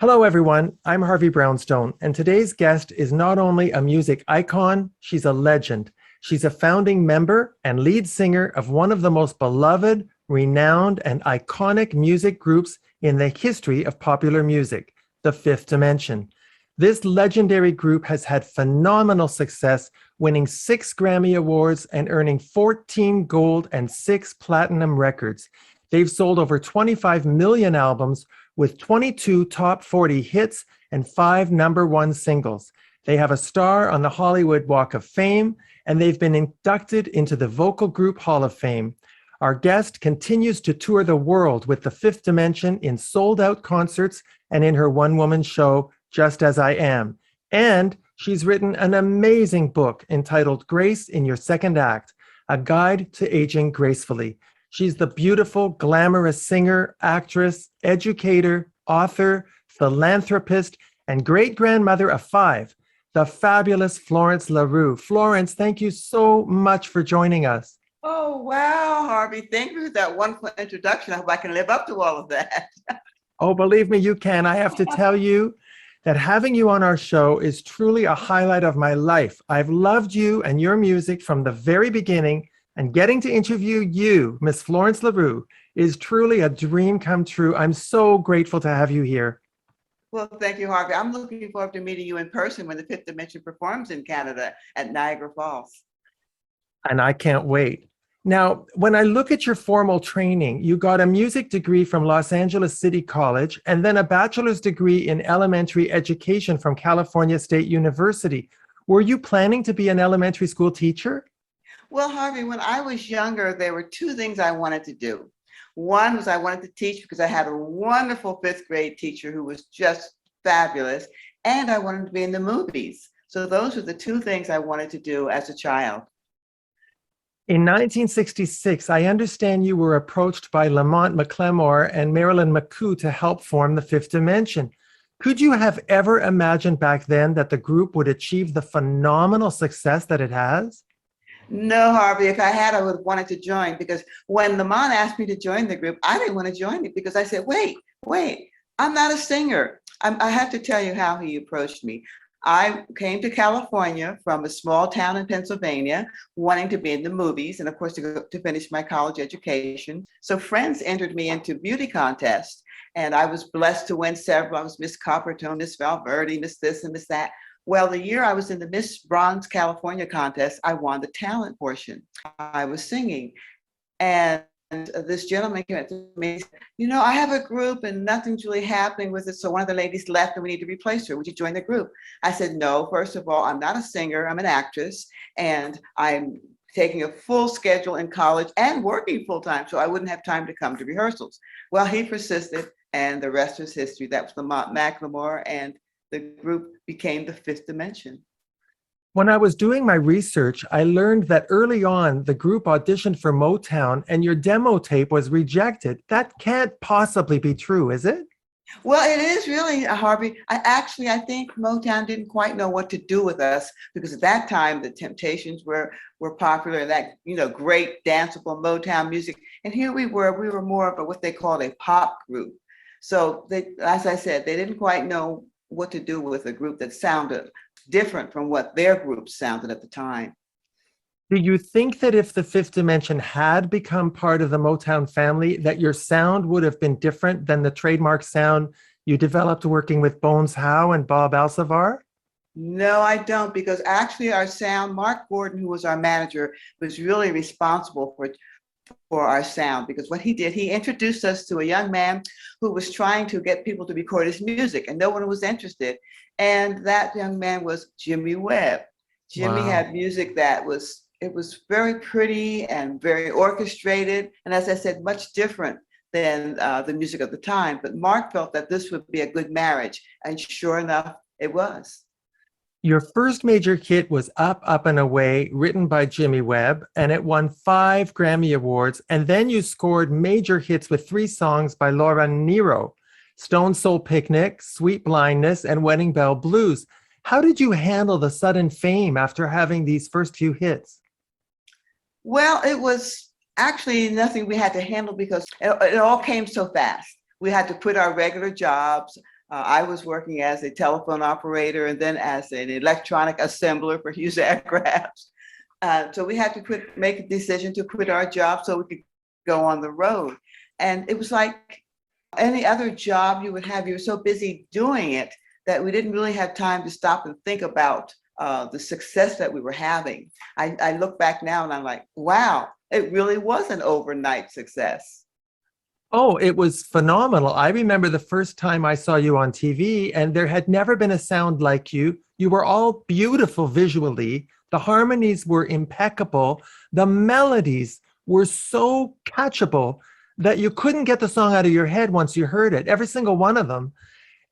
Hello, everyone. I'm Harvey Brownstone, and today's guest is not only a music icon, she's a legend. She's a founding member and lead singer of one of the most beloved, renowned, and iconic music groups in the history of popular music, the Fifth Dimension. This legendary group has had phenomenal success, winning 6 Grammy Awards and earning 14 gold and 6 platinum records. They've sold over 25 million albums with 22 top 40 hits and 5 number 1 singles. They have a star on the Hollywood Walk of Fame, and they've been inducted into the Vocal Group Hall of Fame. Our guest continues to tour the world with the Fifth Dimension in sold-out concerts and in her one-woman show, Just As I Am. And she's written an amazing book entitled Grace in Your Second Act, A Guide to Aging Gracefully. She's the beautiful, glamorous singer, actress, educator, author, philanthropist, and great-grandmother of 5, the fabulous Florence LaRue. Florence, thank you so much for joining us. Oh, wow, Harvey. Thank you for that wonderful introduction. I hope I can live up to all of that. Oh, believe me, you can. I have to tell you that having you on our show is truly a highlight of my life. I've loved you and your music from the very beginning, and getting to interview you, Miss Florence LaRue, is truly a dream come true. I'm so grateful to have you here. Well, thank you, Harvey. I'm looking forward to meeting you in person when the Fifth Dimension performs in Canada at Niagara Falls. And I can't wait. Now, when I look at your formal training, you got a music degree from Los Angeles City College and then a bachelor's degree in elementary education from California State University. Were you planning to be an elementary school teacher? Well, Harvey, when I was younger, there were 2 things I wanted to do. One was I wanted to teach because I had a wonderful 5th grade teacher who was just fabulous, and I wanted to be in the movies. So those were the 2 things I wanted to do as a child. In 1966, I understand you were approached by Lamonte McLemore and Marilyn McCoo to help form the Fifth Dimension. Could you have ever imagined back then that the group would achieve the phenomenal success that it has? No, Harvey, if I had, I would have wanted to join, because when Lamont asked me to join the group, I didn't want to join it because I said, wait, I'm not a singer. I have to tell you how he approached me. I came to California from a small town in Pennsylvania, wanting to be in the movies and, of course, to finish my college education. So friends entered me into beauty contests, and I was blessed to win several. I was Miss Coppertone, Miss Valverde, Miss this and Miss that. Well, the year I was in the Miss Bronze California contest, I won the talent portion. I was singing, and this gentleman came up to me and said, I have a group and nothing's really happening with it. So one of the ladies left and we need to replace her. Would you join the group? I said, no, first of all, I'm not a singer. I'm an actress, and I'm taking a full schedule in college and working full time. So I wouldn't have time to come to rehearsals. Well, he persisted, and the rest is history. That was Lamonte McLemore, and the group became the Fifth Dimension. When I was doing my research, I learned that early on, the group auditioned for Motown and your demo tape was rejected. That can't possibly be true, is it? Well, it is really, Harvey. I think Motown didn't quite know what to do with us, because at that time, the Temptations were popular, that, great danceable Motown music. And here we were more of what they called a pop group. So as I said, they didn't quite know what to do with a group that sounded different from what their group sounded at the time. Do you think that if the Fifth Dimension had become part of the Motown family, that your sound would have been different than the trademark sound you developed working with Bones Howe and Bob Alcivar? No, I don't, because actually our sound, Mark Gordon, who was our manager, was really responsible for our sound, because what he did, he introduced us to a young man who was trying to get people to record his music, and no one was interested. And that young man was Jimmy Webb. Jimmy Wow. had music that was very pretty and very orchestrated, and as I said, much different than the music of the time. But Mark felt that this would be a good marriage, and sure enough, it was. Your first major hit was Up, Up and Away, written by Jimmy Webb, and it won 5 Grammy Awards. And then you scored major hits with 3 songs by Laura Nyro, Stone Soul Picnic, Sweet Blindness, and Wedding Bell Blues. How did you handle the sudden fame after having these first few hits? Well, it was actually nothing we had to handle, because it all came so fast. We had to quit our regular jobs. I was working as a telephone operator and then as an electronic assembler for Hughes Aircraft. So we had to make a decision to quit our job so we could go on the road. And it was like any other job you would have. You were so busy doing it that we didn't really have time to stop and think about the success that we were having. I look back now and I'm like, wow, it really was an overnight success. Oh, it was phenomenal. I remember the first time I saw you on TV, and there had never been a sound like you. You were all beautiful visually. The harmonies were impeccable. The melodies were so catchable that you couldn't get the song out of your head once you heard it, every single one of them.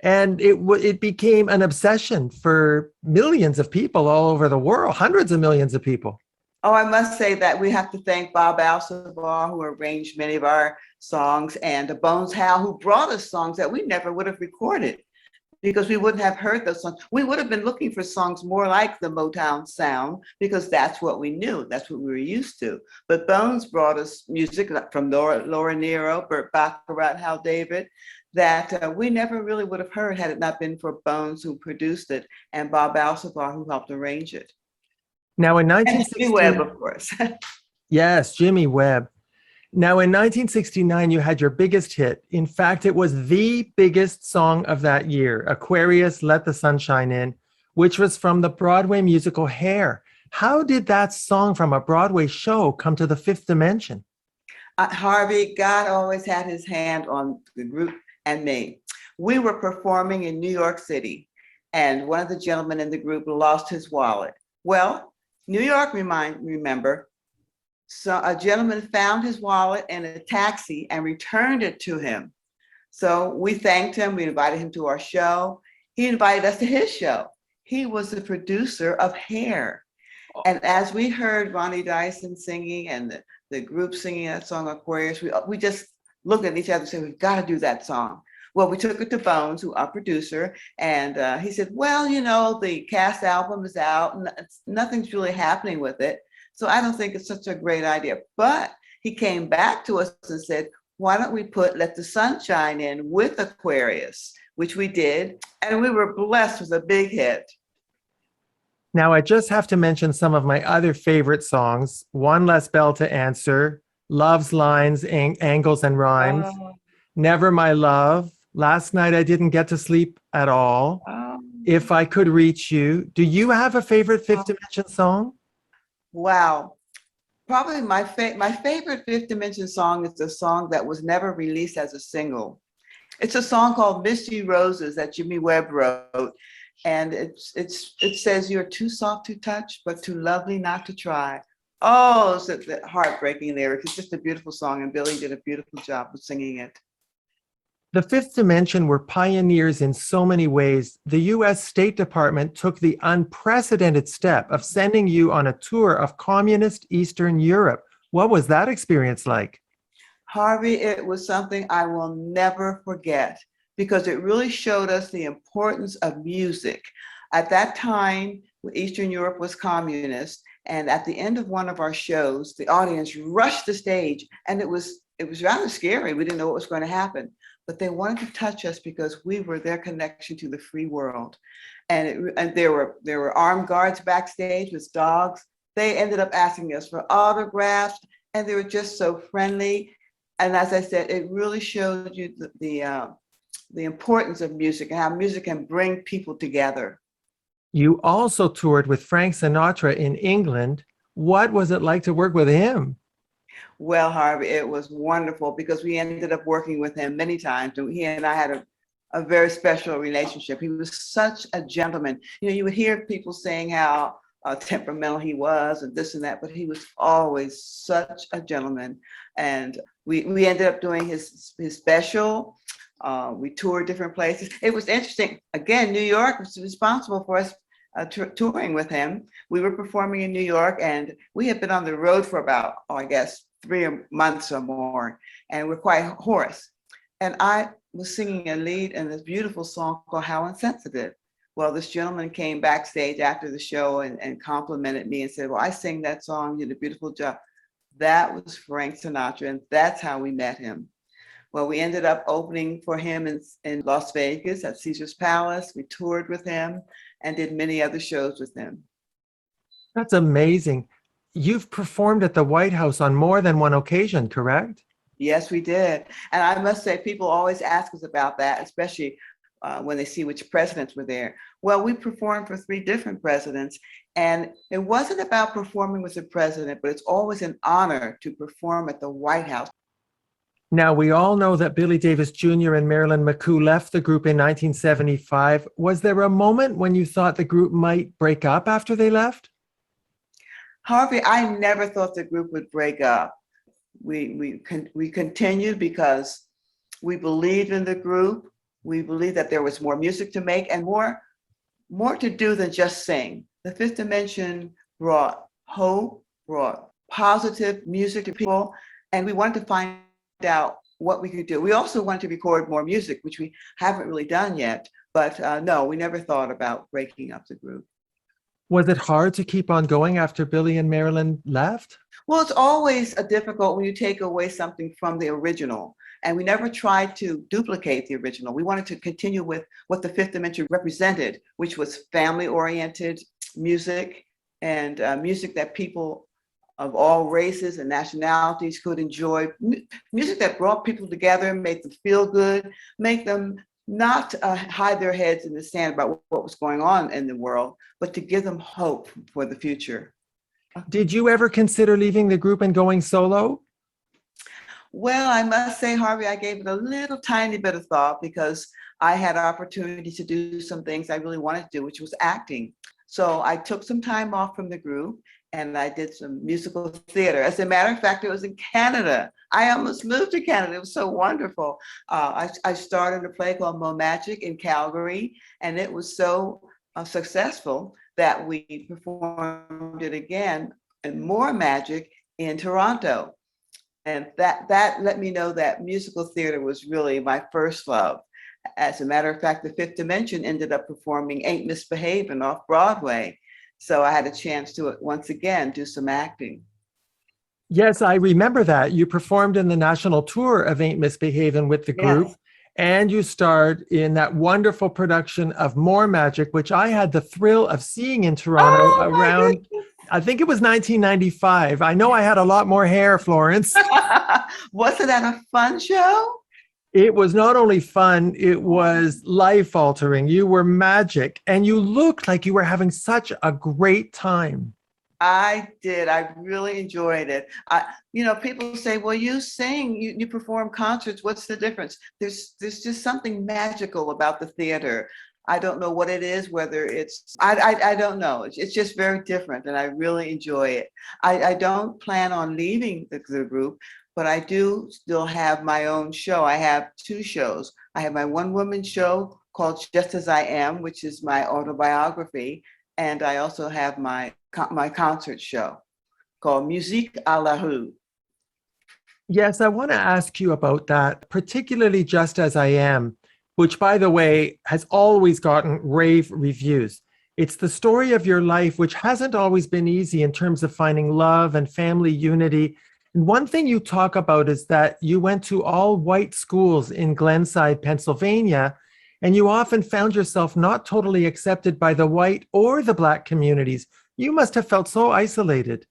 And it became an obsession for millions of people all over the world, hundreds of millions of people. Oh, I must say that we have to thank Bob Alcivar, who arranged many of our songs, and Bones Howe, who brought us songs that we never would have recorded because we wouldn't have heard those songs. We would have been looking for songs more like the Motown sound because that's what we knew. That's what we were used to. But Bones brought us music from Laura Nero, Burt Bacharach, Hal David, that we never really would have heard had it not been for Bones, who produced it, and Bob Alcivar, who helped arrange it. Now in And 1960, Jimmy Webb, of course. yes, Jimmy Webb. Now in 1969, you had your biggest hit. In fact, it was the biggest song of that year, Aquarius, Let the Sunshine In, which was from the Broadway musical Hair. How did that song from a Broadway show come to the fifth dimension? Harvey, God always had his hand on the group and me. We were performing in New York City, and one of the gentlemen in the group lost his wallet. Well, New York, remember, so a gentleman found his wallet in a taxi and returned it to him. So we thanked him. We invited him to our show. He invited us to his show. He was the producer of Hair. And as we heard Ronnie Dyson singing and the group singing that song Aquarius, we just looked at each other and said, we've got to do that song. Well, we took it to Bones, who our producer, and he said, well, you know, the cast album is out and nothing's really happening with it. So I don't think it's such a great idea. But he came back to us and said, why don't we put Let the Sunshine In with Aquarius, which we did. And we were blessed with a big hit. Now, I just have to mention some of my other favorite songs. One Less Bell to Answer, Love's Lines, Angles and Rhymes, Never My Love, Last Night I Didn't Get to Sleep at All, If I Could Reach You. Do you have a favorite Fifth Dimension song? Wow. Probably my favorite Fifth Dimension song is the song that was never released as a single. It's a song called Misty Roses that Jimmy Webb wrote. And it says, you're too soft to touch, but too lovely not to try. Oh, it's a heartbreaking lyric. It's just a beautiful song, and Billy did a beautiful job of singing it. The Fifth Dimension were pioneers in so many ways. The US State Department took the unprecedented step of sending you on a tour of communist Eastern Europe. What was that experience like? Harvey, it was something I will never forget because it really showed us the importance of music. At that time, Eastern Europe was communist, and at the end of one of our shows, the audience rushed the stage, and it was rather scary. We didn't know what was going to happen. But they wanted to touch us because we were their connection to the free world. And there were armed guards backstage with dogs. They ended up asking us for autographs, and they were just so friendly. And as I said, it really showed you the importance of music and how music can bring people together. You also toured with Frank Sinatra in England. What was it like to work with him? Well, Harvey, it was wonderful because we ended up working with him many times. And he and I had a very special relationship. He was such a gentleman. You know, you would hear people saying how temperamental he was and this and that, but he was always such a gentleman. And we ended up doing his special. We toured different places. It was interesting. Again, New York was responsible for us touring with him. We were performing in New York, and we had been on the road for about, I guess, 3 months or more, and we're quite hoarse. And I was singing a lead in this beautiful song called How Insensitive. Well, this gentleman came backstage after the show and complimented me and said, well, I sing that song, you did a beautiful job. That was Frank Sinatra, and that's how we met him. Well, we ended up opening for him in Las Vegas at Caesar's Palace. We toured with him and did many other shows with him. That's amazing. You've performed at the White House on more than one occasion, correct? Yes, we did. And I must say, people always ask us about that, especially when they see which presidents were there. Well, we performed for 3 different presidents, and it wasn't about performing with the president, but it's always an honor to perform at the White House. Now, we all know that Billy Davis Jr. and Marilyn McCoo left the group in 1975. Was there a moment when you thought the group might break up after they left? Harvey, I never thought the group would break up. We continued because we believed in the group. We believed that there was more music to make and more to do than just sing. The Fifth Dimension brought hope, brought positive music to people, and we wanted to find out what we could do. We also wanted to record more music, which we haven't really done yet, but no, we never thought about breaking up the group. Was it hard to keep on going after Billy and Marilyn left? Well, it's always difficult when you take away something from the original. And we never tried to duplicate the original. We wanted to continue with what the Fifth Dimension represented, which was family-oriented music and music that people of all races and nationalities could enjoy. Music that brought people together, made them feel good, make them not hide their heads in the sand about what was going on in the world, but to give them hope for the future. Did you ever consider leaving the group and going solo? Well, I must say, Harvey, I gave it a little tiny bit of thought because I had opportunity to do some things I really wanted to do, which was acting. So I took some time off from the group and I did some musical theater. As a matter of fact, it was in Canada. I almost moved to Canada. It was so wonderful. I started a play called Mo Magic in Calgary, and it was so successful that we performed it again in More Magic in Toronto. And that let me know that musical theater was really my first love. As a matter of fact, the Fifth Dimension ended up performing Ain't Misbehavin' off Broadway. So I had a chance to once again do some acting. Yes, I remember that. You performed in the national tour of Ain't Misbehavin' with the group. Yes. And you starred in that wonderful production of More Magic, which I had the thrill of seeing in Toronto around, I think it was 1995. I know I had a lot more hair, Florence. Wasn't that a fun show? It was not only fun, it was life-altering. You were magic, and you looked like you were having such a great time. I did. I really enjoyed it. People say, well, you sing, you perform concerts. What's the difference? There's just something magical about the theater. I don't know what it is, whether it's, I don't know. It's just very different, and I really enjoy it. I don't plan on leaving the group, but I do still have my own show. I have 2 shows. I have my one-woman show called Just As I Am, which is my autobiography. And I also have my concert show called Musique à la Rue. Yes, I want to ask you about that, particularly Just As I Am, which, by the way, has always gotten rave reviews. It's the story of your life, which hasn't always been easy in terms of finding love and family unity. And one thing you talk about is that you went to all white schools in Glenside, Pennsylvania, and you often found yourself not totally accepted by the white or the Black communities. You must have felt so isolated.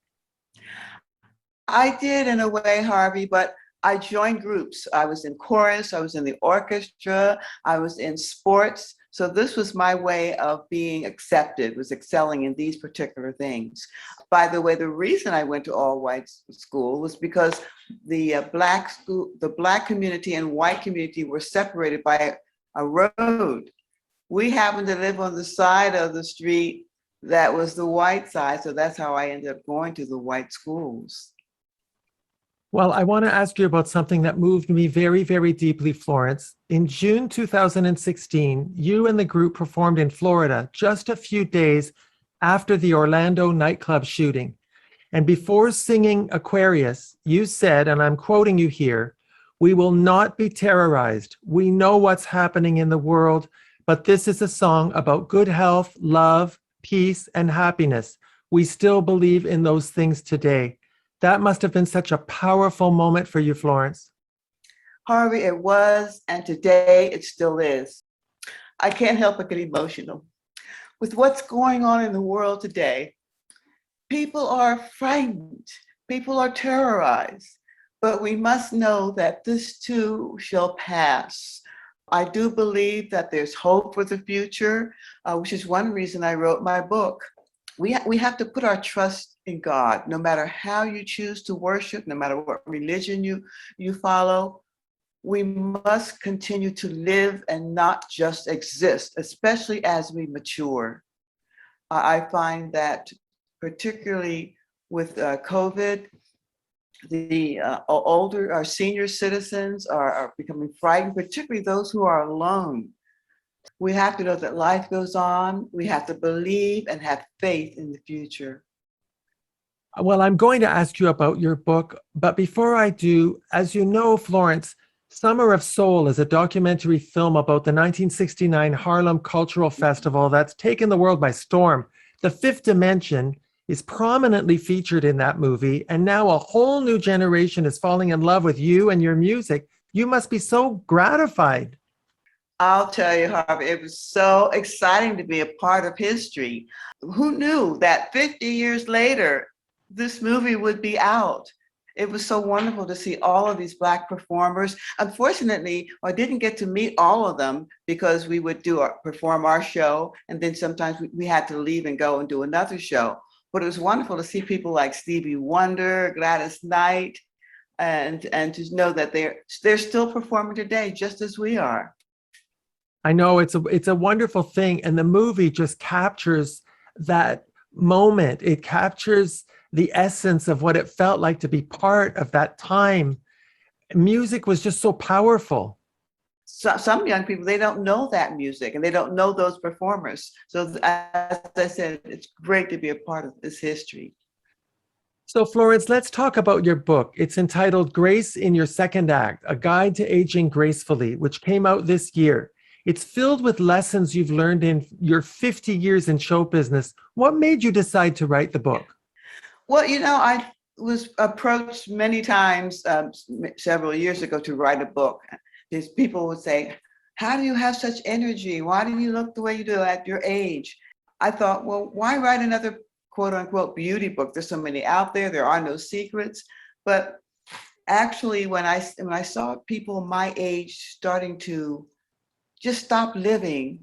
I did in a way, Harvey, but I joined groups. I was in chorus, I was in the orchestra, I was in sports. So this was my way of being accepted, was excelling in these particular things. By the way, the reason I went to all white school was because the Black community and white community were separated by a road. We happened to live on the side of the street that was the white side. So that's how I ended up going to the white schools. Well, I want to ask you about something that moved me very, very deeply, Florence. In June 2016, you and the group performed in Florida just a few days after the Orlando nightclub shooting. And before singing Aquarius, you said, and I'm quoting you here, "We will not be terrorized. We know what's happening in the world, but this is a song about good health, love, peace, and happiness. We still believe in those things today." That must have been such a powerful moment for you, Florence. Harvey, it was, and today it still is. I can't help but get emotional. With what's going on in the world today, people are frightened, people are terrorized, but we must know that this too shall pass. I do believe that there's hope for the future, which is one reason I wrote my book. We have to put our trust in God, no matter how you choose to worship, no matter what religion you follow. We must continue to live and not just exist, especially as we mature. I find that particularly with COVID, the older, our senior citizens are becoming frightened, particularly those who are alone. We have to know that life goes on. We have to believe and have faith in the future. Well, I'm going to ask you about your book, but before I do, as you know, Florence, Summer of Soul is a documentary film about the 1969 Harlem Cultural Festival that's taken the world by storm. The Fifth Dimension is prominently featured in that movie, and now a whole new generation is falling in love with you and your music. You must be so gratified. I'll tell you, Harvey, it was so exciting to be a part of history. Who knew that 50 years later, this movie would be out? It was so wonderful to see all of these Black performers. Unfortunately, I didn't get to meet all of them because we would perform our show, and then sometimes we had to leave and go and do another show. But it was wonderful to see people like Stevie Wonder, Gladys Knight, and to know that they're still performing today, just as we are. I know it's a wonderful thing, and the movie just captures that moment. It captures the essence of what it felt like to be part of that time. Music was just so powerful. So, some young people, they don't know that music and they don't know those performers. So as I said, it's great to be a part of this history. So Florence, let's talk about your book. It's entitled Grace in Your Second Act, A Guide to Aging Gracefully, which came out this year. It's filled with lessons you've learned in your 50 years in show business. What made you decide to write the book? Well, I was approached many times several years ago to write a book. These people would say, how do you have such energy? Why do you look the way you do at your age? I thought, well, why write another quote unquote beauty book? There's so many out there. There are no secrets. But actually, when I saw people my age starting to just stop living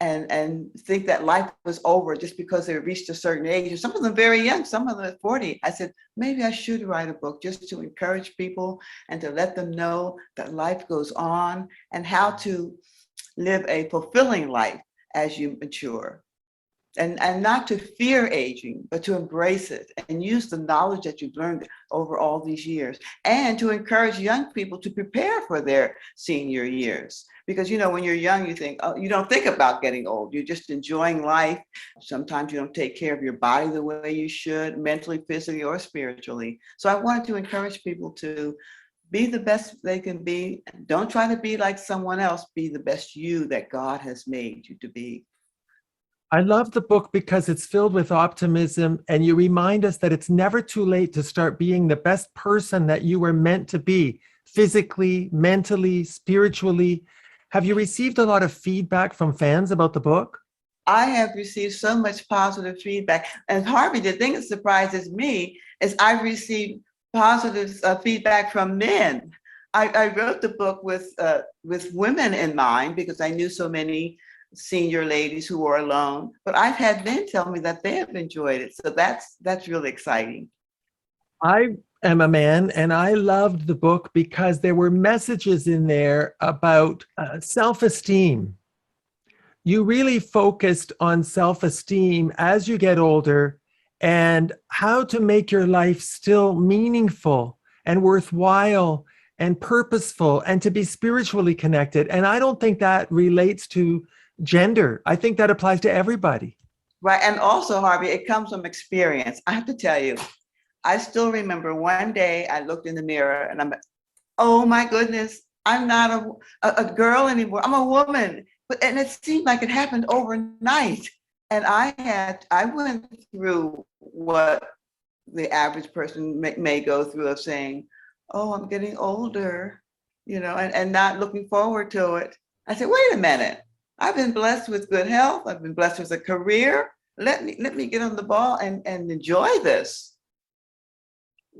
and think that life was over just because they reached a certain age, and some of them very young, some of them at 40. I said, maybe I should write a book just to encourage people and to let them know that life goes on and how to live a fulfilling life as you mature. And not to fear aging, but to embrace it and use the knowledge that you've learned over all these years, and to encourage young people to prepare for their senior years. Because, when you're young, you think, oh, you don't think about getting old. You're just enjoying life. Sometimes you don't take care of your body the way you should, mentally, physically, or spiritually. So I wanted to encourage people to be the best they can be. Don't try to be like someone else. Be the best you that God has made you to be. I love the book because it's filled with optimism, and you remind us that it's never too late to start being the best person that you were meant to be, physically, mentally, spiritually. Have you received a lot of feedback from fans about the book? I have received so much positive feedback. And Harvey, the thing that surprises me is I've received positive feedback from men. I wrote the book with women in mind because I knew so many senior ladies who were alone, but I've had men tell me that they have enjoyed it. So that's really exciting. I am a man, and I loved the book because there were messages in there about self-esteem. You really focused on self-esteem as you get older and how to make your life still meaningful and worthwhile and purposeful and to be spiritually connected. And I don't think that relates to gender. I think that applies to everybody. Right. And also, Harvey, it comes from experience. I have to tell you, I still remember one day I looked in the mirror and I'm like, oh my goodness, I'm not a girl anymore. I'm a woman. And it seemed like it happened overnight. And I went through what the average person may go through of saying, oh, I'm getting older. and not looking forward to it. I said, wait a minute. I've been blessed with good health. I've been blessed with a career. Let me get on the ball and enjoy this.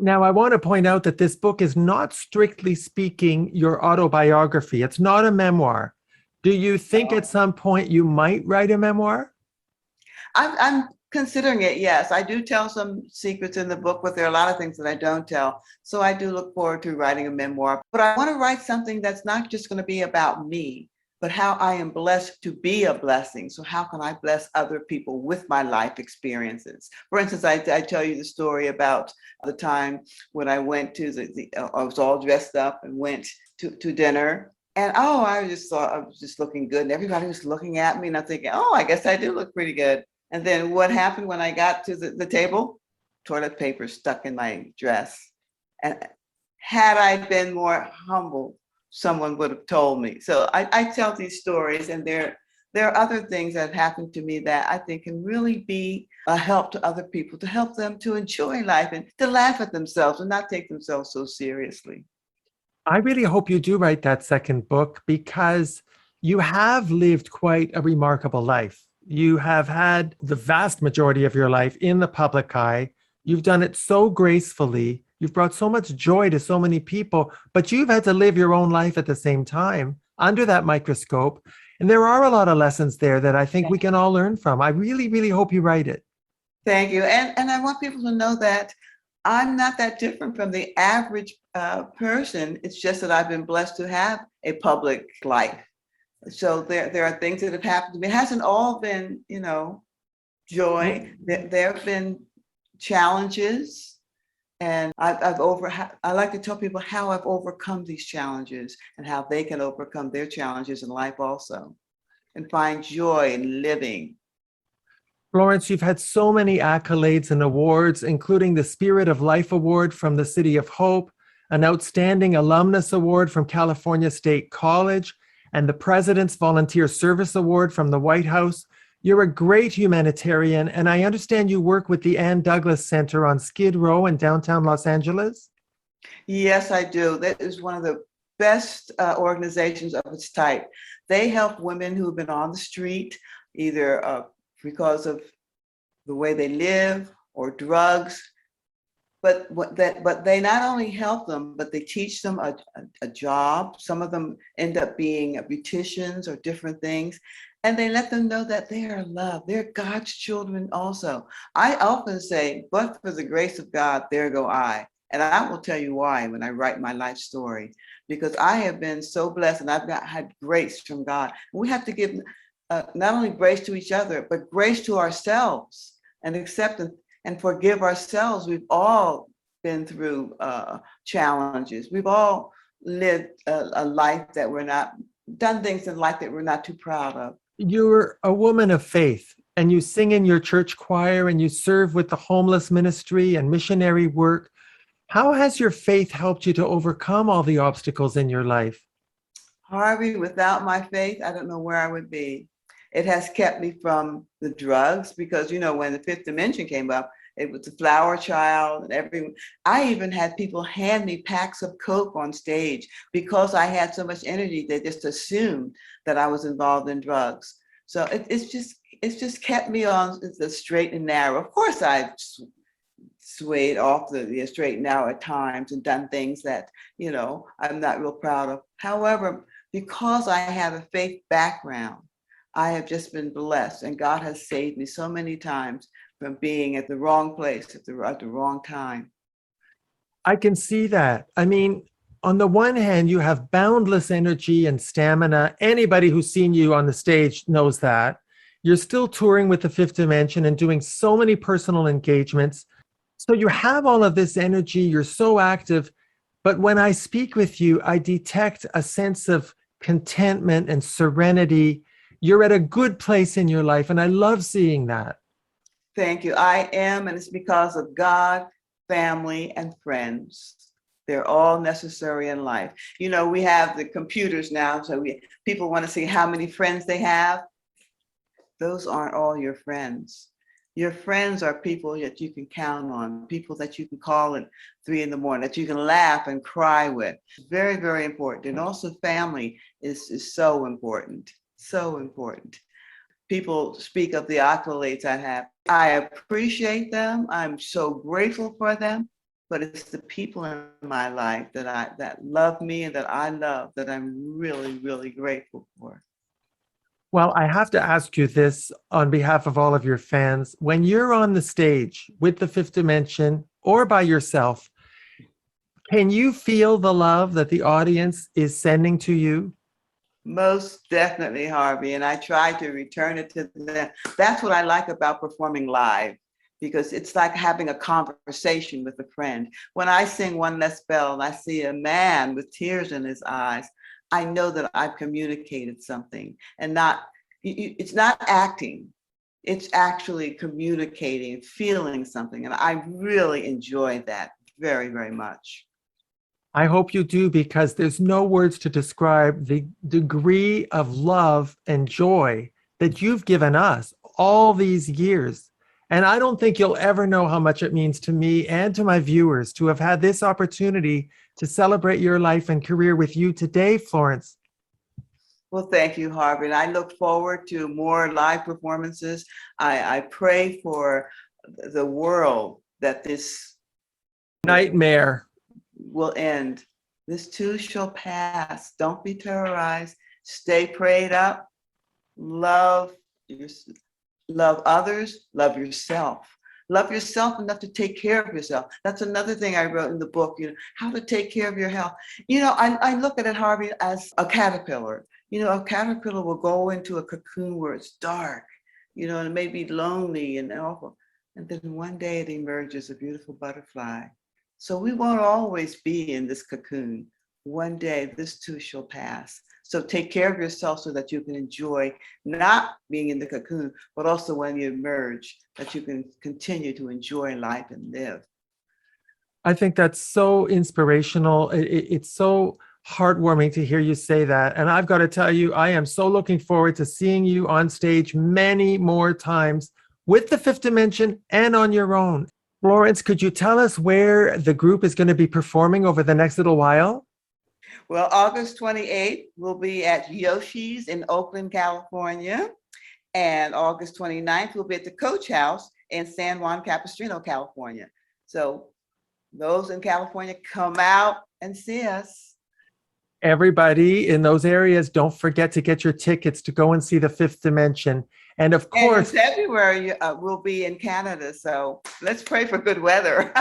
Now, I want to point out that this book is not strictly speaking your autobiography. It's not a memoir. Do you think at some point you might write a memoir? I'm considering it, yes. I do tell some secrets in the book, but there are a lot of things that I don't tell. So I do look forward to writing a memoir. But I want to write something that's not just going to be about me, but how I am blessed to be a blessing. So how can I bless other people with my life experiences? For instance, I tell you the story about the time when I went to I was all dressed up and went to dinner. And I just thought I was just looking good. And everybody was looking at me and I'm thinking, I guess I do look pretty good. And then what happened when I got to the table? Toilet paper stuck in my dress. And had I been more humble, someone would have told me. So I tell these stories, and there are other things that have happened to me that I think can really be a help to other people, to help them to enjoy life and to laugh at themselves and not take themselves so seriously. I really hope you do write that second book, because you have lived quite a remarkable life. You have had the vast majority of your life in the public eye. You've done it so gracefully. You've brought so much joy to so many people, but you've had to live your own life at the same time under that microscope. And there are a lot of lessons there that I think we can all learn from. I really, really hope you write it. Thank you. And I want people to know that I'm not that different from the average person. It's just that I've been blessed to have a public life. So there are things that have happened to me. It hasn't all been, joy. There have been challenges, and I like to tell people how I've overcome these challenges and how they can overcome their challenges in life also, and find joy in living. Florence, you've had so many accolades and awards, including the Spirit of Life Award from the City of Hope, an Outstanding Alumnus Award from California State College, and the President's Volunteer Service Award from the White House. You're a great humanitarian, and I understand you work with the Ann Douglas Center on Skid Row in downtown Los Angeles. Yes, I do. That is one of the best organizations of its type. They help women who've been on the street, either because of the way they live or drugs. But they not only help them, but they teach them a job. Some of them end up being beauticians or different things. And they let them know that they are loved. They're God's children also. I often say, but for the grace of God, there go I. And I will tell you why when I write my life story, because I have been so blessed and I've had grace from God. We have to give not only grace to each other, but grace to ourselves and accept and forgive ourselves. We've all been through challenges. We've all lived a life that done things in life that we're not too proud of. You're a woman of faith, and you sing in your church choir, and you serve with the homeless ministry and missionary work. How has your faith helped you to overcome all the obstacles in your life? Harvey, without my faith, I don't know where I would be. It has kept me from the drugs because, when the fifth dimension came up, it was the flower child and everyone. I even had people hand me packs of Coke on stage because I had so much energy. They just assumed that I was involved in drugs. So it's just kept me on the straight and narrow. Of course, I've swayed off the straight and narrow at times and done things that, I'm not real proud of. However, because I have a faith background, I have just been blessed, and God has saved me so many times from being at the wrong place at the wrong time. I can see that. I mean, on the one hand, you have boundless energy and stamina. Anybody who's seen you on the stage knows that. You're still touring with the Fifth Dimension and doing so many personal engagements. So you have all of this energy. You're so active. But when I speak with you, I detect a sense of contentment and serenity. You're at a good place in your life, and I love seeing that. Thank you. I am, and it's because of God, family, and friends. They're all necessary in life. We have the computers now, so people want to see how many friends they have. Those aren't all your friends. Your friends are people that you can count on, people that you can call at 3 a.m, that you can laugh and cry with. Very, very important. And also family is so important, so important. People speak of the accolades I have. I appreciate them. I'm so grateful for them, but it's the people in my life that love me and that I love that I'm really, really grateful for. Well, I have to ask you this on behalf of all of your fans. When you're on the stage with the Fifth Dimension or by yourself, can you feel the love that the audience is sending to you? Most definitely, Harvey, and I try to return it to them. That's what I like about performing live, because it's like having a conversation with a friend. When I sing One Less Bell and I see a man with tears in his eyes, I know that I've communicated something, and it's not acting. It's actually communicating, feeling something, and I really enjoy that very, very much. I hope you do, because there's no words to describe the degree of love and joy that you've given us all these years. And I don't think you'll ever know how much it means to me and to my viewers to have had this opportunity to celebrate your life and career with you today, Florence. Well, thank you, Harvey. And I look forward to more live performances. I pray for the world that this Nightmare will end. This too shall pass. Don't be terrorized. Stay prayed up. Love others. Love yourself. Love yourself enough to take care of yourself. That's another thing I wrote in the book, how to take care of your health. I look at it, Harvey, as a caterpillar. A caterpillar will go into a cocoon where it's dark, and it may be lonely and awful. And then one day it emerges a beautiful butterfly. So we won't always be in this cocoon. One day this too shall pass. So take care of yourself so that you can enjoy not being in the cocoon, but also when you emerge, that you can continue to enjoy life and live. I think that's so inspirational. It's so heartwarming to hear you say that. And I've got to tell you, I am so looking forward to seeing you on stage many more times with the Fifth Dimension and on your own. Florence, could you tell us where the group is going to be performing over the next little while? Well, August 28th, we'll be at Yoshi's in Oakland, California. And August 29th, we'll be at the Coach House in San Juan Capistrano, California. So those in California, come out and see us. Everybody in those areas, don't forget to get your tickets to go and see the Fifth Dimension. And of course, in February, we'll be in Canada. So let's pray for good weather.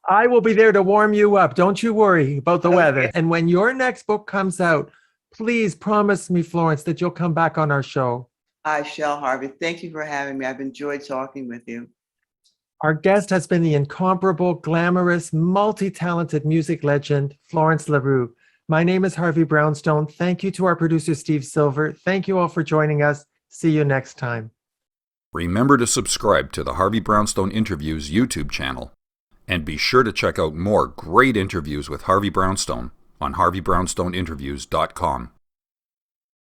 I will be there to warm you up. Don't you worry about the weather. And when your next book comes out, please promise me, Florence, that you'll come back on our show. I shall, Harvey. Thank you for having me. I've enjoyed talking with you. Our guest has been the incomparable, glamorous, multi-talented music legend, Florence LaRue. My name is Harvey Brownstone. Thank you to our producer, Steve Silver. Thank you all for joining us. See you next time. Remember to subscribe to the Harvey Brownstone Interviews YouTube channel. And be sure to check out more great interviews with Harvey Brownstone on harveybrownstoneinterviews.com.